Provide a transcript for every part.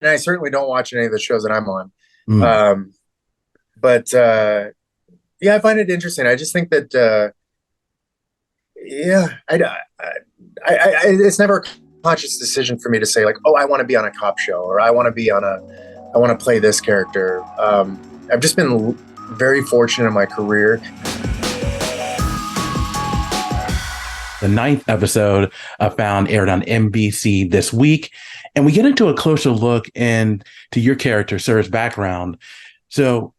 and I certainly don't watch any of the shows that I'm on. Mm. Um, but yeah, I find it interesting. I just think that yeah, it's never a conscious decision for me to say like, oh, I want to be on a cop show or I want to play this character. I've just been very fortunate in my career. The ninth episode I found aired on NBC this week, and we get into a closer look into your character, Sir's background. So,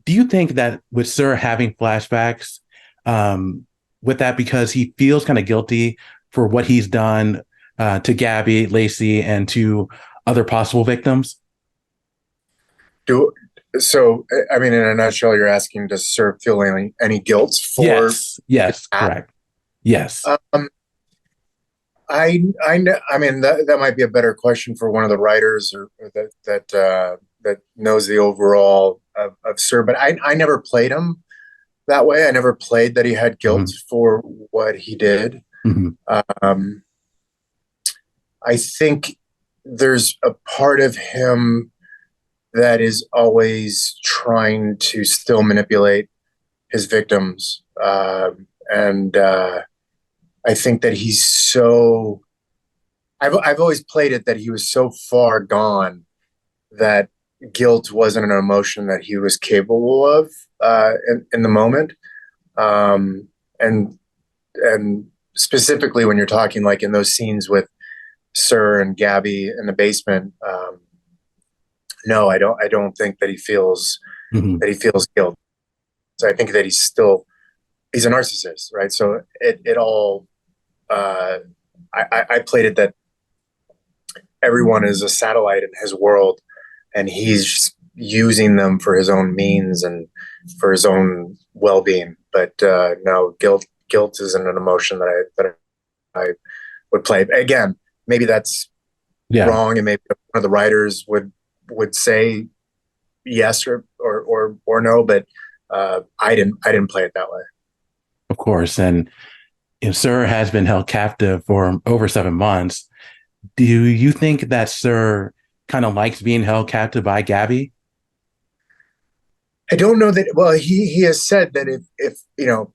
do you think that with Sir having flashbacks, with that because he feels kind of guilty for what he's done to Gabby, Lacey, and to other possible victims? Do so. I mean, in a nutshell, you're asking, does Sir feel any guilt for Yes, that? correct. Yes. I mean that might be a better question for one of the writers or that knows the overall of Sir. But I never played him that way. I never played that he had guilt Mhm. for what he did. Mhm. Um, I think there's a part of him that is always trying to still manipulate his victims, and I think that he's so. I've always played it that he was so far gone that guilt wasn't an emotion that he was capable of in the moment, um, and and specifically when you're talking like in those scenes with Sir and Gabby in the basement. No, I don't think that Mhm. he feels guilt. So I think that he's a narcissist, right? So it all. Uh, I played it that everyone is a satellite in his world, and he's using them for his own means and for his own well-being. But no, guilt isn't an emotion I would play. Again, maybe that's Yeah. wrong, and maybe one of the writers would say yes or no, but I didn't play it that way. Of course. And if Sir has been held captive for over 7 months, do you think that Sir kind of likes being held captive by Gabby? I don't know that. Well, he has said that if you know,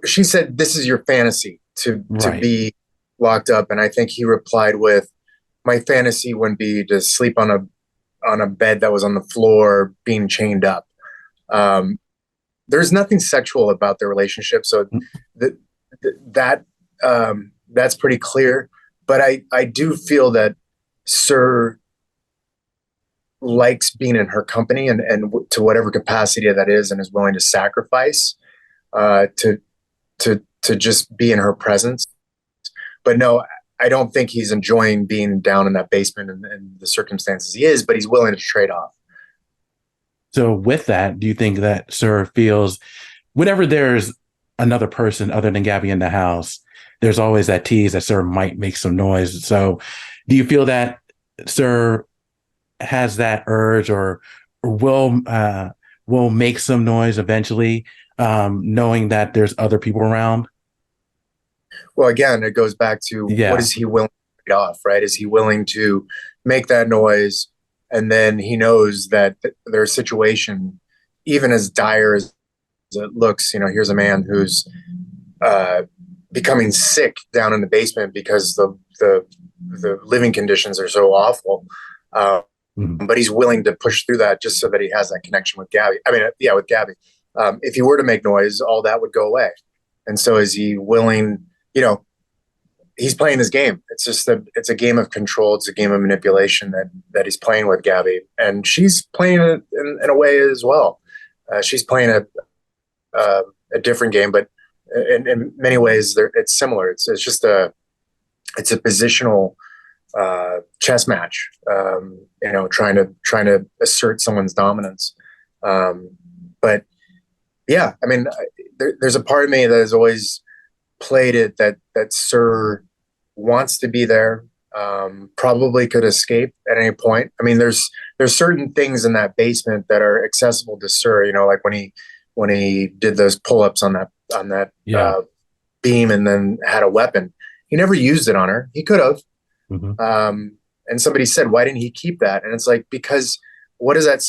she said this is your fantasy to Right. be locked up, and I think he replied with, "My fantasy wouldn't be to sleep on a bed that was on the floor, being chained up." Um, there's nothing sexual about their relationship, so that that that's pretty clear. But I do feel that Sir likes being in her company and to whatever capacity that is, and is willing to sacrifice to to just be in her presence. But no, I don't think he's enjoying being down in that basement and the circumstances he is, but he's willing to trade off. So with that, do you think that Sir feels whenever there's another person other than Gabby in the house, there's always that tease that Sir might make some noise. So do you feel that Sir has that urge or will make some noise eventually, knowing that there's other people around? Well, again, it goes back to what Yeah. is he willing to trade off, right? Is he willing to make that noise, and then he knows that their situation, even as dire as it looks, here's a man who's uh, becoming sick down in the basement because the living conditions are so awful. Um, Mhm. but he's willing to push through that just so that he has that connection with Gabby. I mean, yeah, with Gabby. If he were to make noise, all that would go away. And so, is he willing? You know, he's playing this game. It's a game of control. It's a game of manipulation that he's playing with Gabby, and she's playing it in a way as well. She's playing a different game, but in many ways, it's similar. It's just it's a positional chess match. Trying to assert someone's dominance. Um, but yeah, I mean, there's a part of me that has always played it that Sir wants to be there. Probably could escape at any point. I mean, there's certain things in that basement that are accessible to Sir. Like when he did those pull-ups on that Yeah. beam and then had a weapon. He never used it on her. He could have. Mhm. Um, And somebody said, why didn't he keep that? And it's like, because what is that?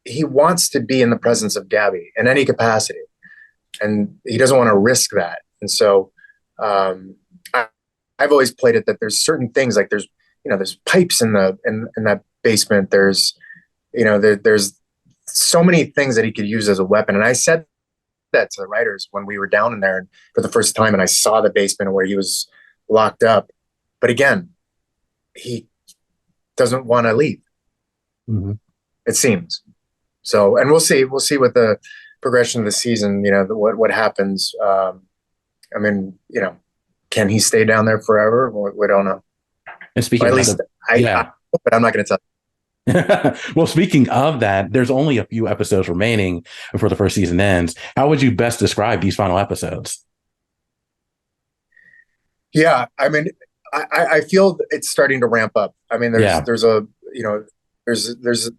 He wants to be in the presence of Gabby in any capacity, and he doesn't want to risk that. And so I've always played it that there's certain things, like there's pipes in that basement. There's there's so many things that he could use as a weapon. And I said that to the writers when we were down in there for the first time, and I saw the basement where he was locked up. But again, he doesn't want to leave. Mm-hmm. It seems so, and we'll see what the progression of the season. What happens. I mean, can he stay down there forever? We don't know. And speaking, at least but I'm not going to tell. Well, speaking of that, there's only a few episodes remaining before the first season ends. How would you best describe these final episodes? Yeah, I mean, I feel it's starting to ramp up. I mean, there's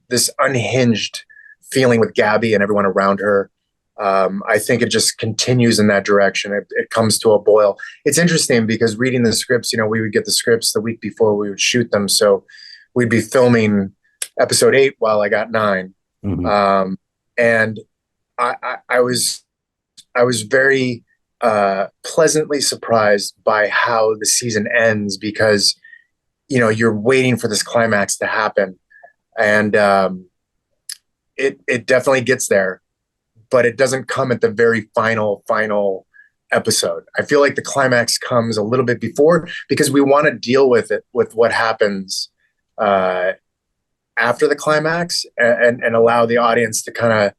this unhinged feeling with Gabby and everyone around her. I think it just continues in that direction. It comes to a boil. It's interesting because reading the scripts, we would get the scripts the week before we would shoot them. So we'd be filming episode 8 while I got 9. Mm-hmm. And I was very pleasantly surprised by how the season ends, because you're waiting for this climax to happen, and it definitely gets there, but it doesn't come at the very final episode. I feel like the climax comes a little bit before, because we want to deal with what happens after the climax, and allow the audience to kind of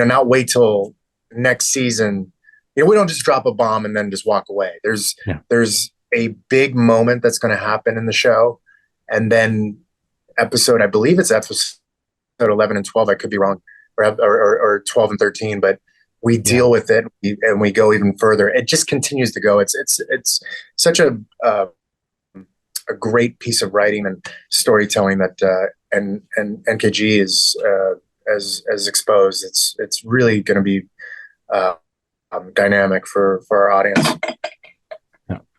not wait till next season. We don't just drop a bomb and then just walk away. There's a big moment that's going to happen in the show, and then I believe it's episode 11 and 12. I could be wrong, or 12 and 13, but we deal with it, and we go even further. It just continues to go. It's such a great piece of writing and storytelling that and 𝐒𝐏𝐺 is as exposed. It's really going to be dynamic for our audience.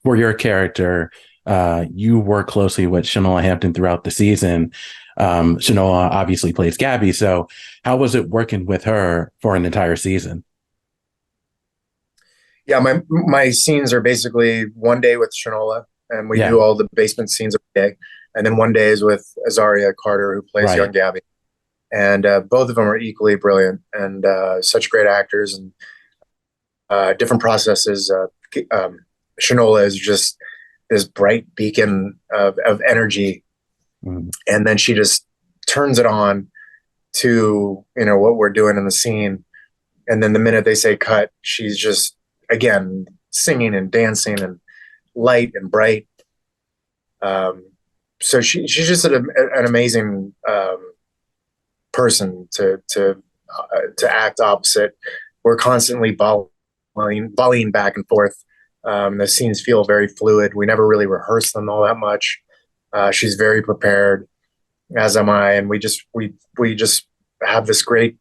For your character, you work closely with Shola Hampton throughout the season. Shola obviously plays Gabby. So how was it working with her for an entire season? Yeah, my scenes are basically one day with Shola, and we do all the basement scenes every day. And then one day is with Azaria Carter, who plays young Gabby. And both of them are equally brilliant, and such great actors, and different processes. Shola is just this bright beacon of energy. Mm. And then she just turns it on to, what we're doing in the scene. And then the minute they say cut, she's just, again, singing and dancing and light and bright. So she's just an amazing person to act opposite. We're constantly volleying back and forth. The scenes feel very fluid. We never really rehearse them all that much. She's very prepared, as am I, and we just have this great.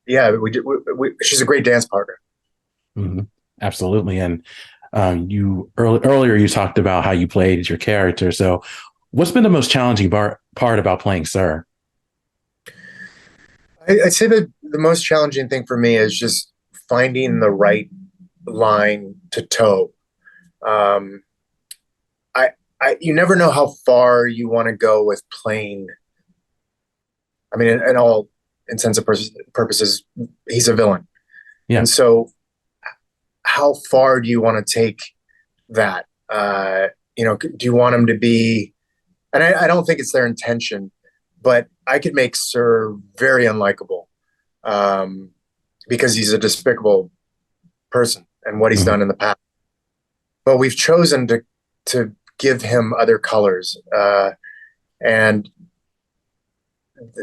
She's a great dance partner. Mm-hmm. Absolutely, and earlier you talked about how you played your character. So, what's been the most challenging part about playing Sir? I'd say that the most challenging thing for me is just finding the right line to toe. You never know how far you want to go with playing. I mean, in all intents and purposes, he's a villain. Yeah. And so how far do you want to take that? Do you want him to be, and I don't think it's their intention, but I could make Sir very unlikable because he's a despicable person and what he's done in the past. But we've chosen to give him other colors, and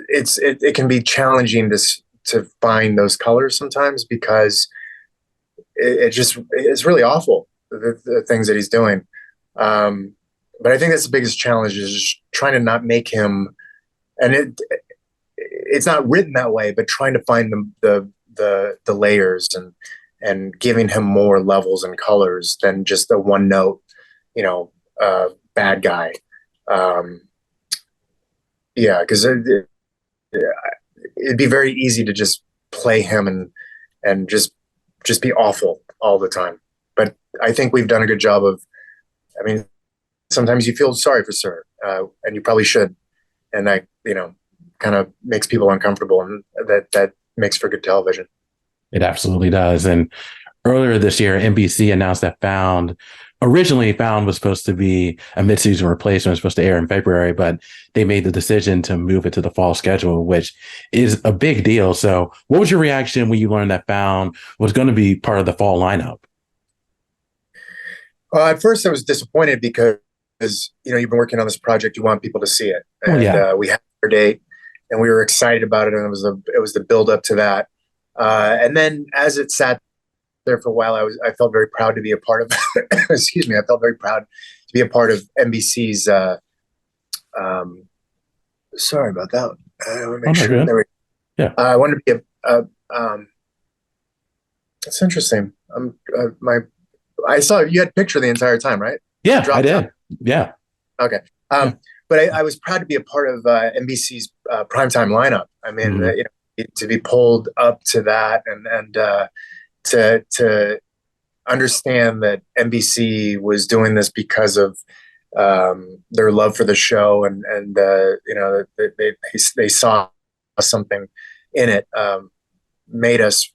it can be challenging to find those colors sometimes, because it's really awful, the things that he's doing. But I think that's the biggest challenge, is just trying to not make him, and it's not written that way, but trying to find the layers and giving him more levels and colors than just a one note, bad guy. Um, yeah, because it'd be very easy to just play him and just be awful all the time. But I think we've done a good job of. I mean, sometimes you feel sorry for Sir, and you probably should, and that kind of makes people uncomfortable, and that makes for good television. It absolutely does. And earlier this year, NBC announced that originally Found was supposed to be a mid-season replacement, supposed to air in February, but they made the decision to move it to the fall schedule, which is a big deal. So what was your reaction when you learned that Found was going to be part of the fall lineup? At first I was disappointed because, you've been working on this project, you want people to see it. And we had our date and we were excited about it. And it was the build up to that. And then as it sat there for a while, I felt very proud to be a part of, excuse me, I felt very proud to be a part of NBC's, sorry about that. I want to make sure. There we go. Yeah. I wanted to be it's interesting. I saw you had a picture the entire time, right? Yeah, I did. Down. Yeah. Okay. But I was proud to be a part of NBC's primetime lineup. I mean, to be pulled up to that and to understand that NBC was doing this because of their love for the show and they saw something in it, made us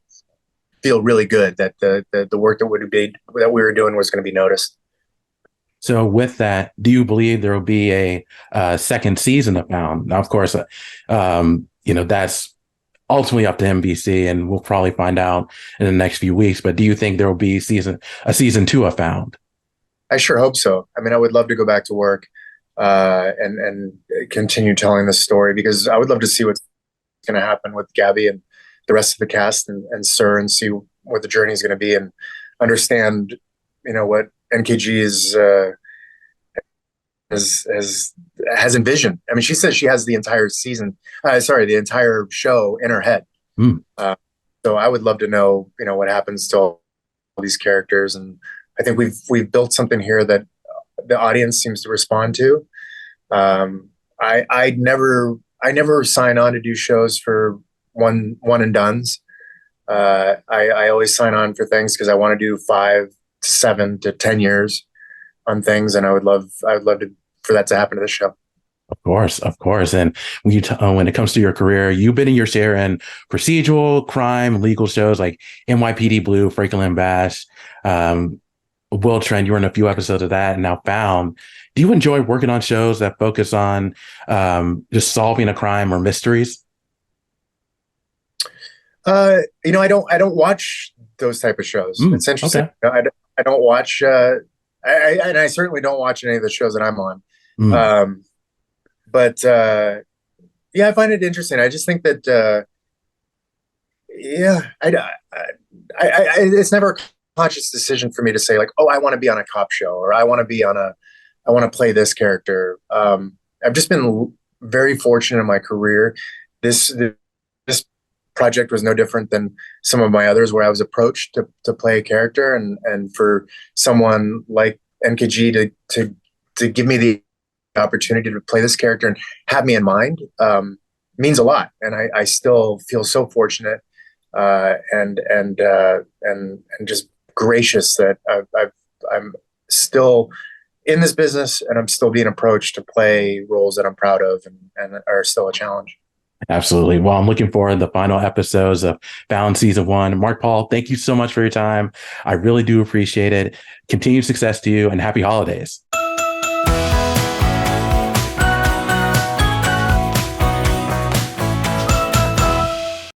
feel really good that the work that we were doing was going to be noticed. So with that, do you believe there will be a second season of Found? Now, of course, that's ultimately up to NBC, and we'll probably find out in the next few weeks. But do you think there will be a season 2 of Found? I sure hope so. I mean, I would love to go back to work and continue telling this story, because I would love to see what's going to happen with Gabby and the rest of the cast and Sir, and see what the journey is going to be, and understand, what �NKG has envisioned. I mean, she says she has the entire the entire show in her head. So I would love to know, what happens to all these characters, and I think we've built something here that the audience seems to respond to. I never sign on to do shows for one and dones. I always sign on for things because I want to do 5 to 7 to 10 years on things, and I'd love for that to happen to this show. Of course. And when it comes to your career, you've been in your share in procedural, crime, legal shows like NYPD Blue, Franklin Bash, Will Trent. You were in a few episodes of that, and now Found. Do you enjoy working on shows that focus on just solving a crime or mysteries? I don't watch those type of shows. It's interesting. Okay. I don't watch, I certainly don't watch any of the shows that I'm on. But I find it interesting. I just think that, it's never a conscious decision for me to say, like, oh, I want to be on a cop show, or I want to play this character. I've just been very fortunate in my career. This project was no different than some of my others, where I was approached to play a character, and for someone like �NKG to give me the opportunity to play this character and have me in mind means a lot. And I still feel so fortunate and just gracious that I'm still in this business, and I'm still being approached to play roles that I'm proud of and are still a challenge. Absolutely. Well, I'm looking forward to the final episodes of Found Season 1. Mark-Paul, thank you so much for your time. I really do appreciate it. Continued success to you, and happy holidays.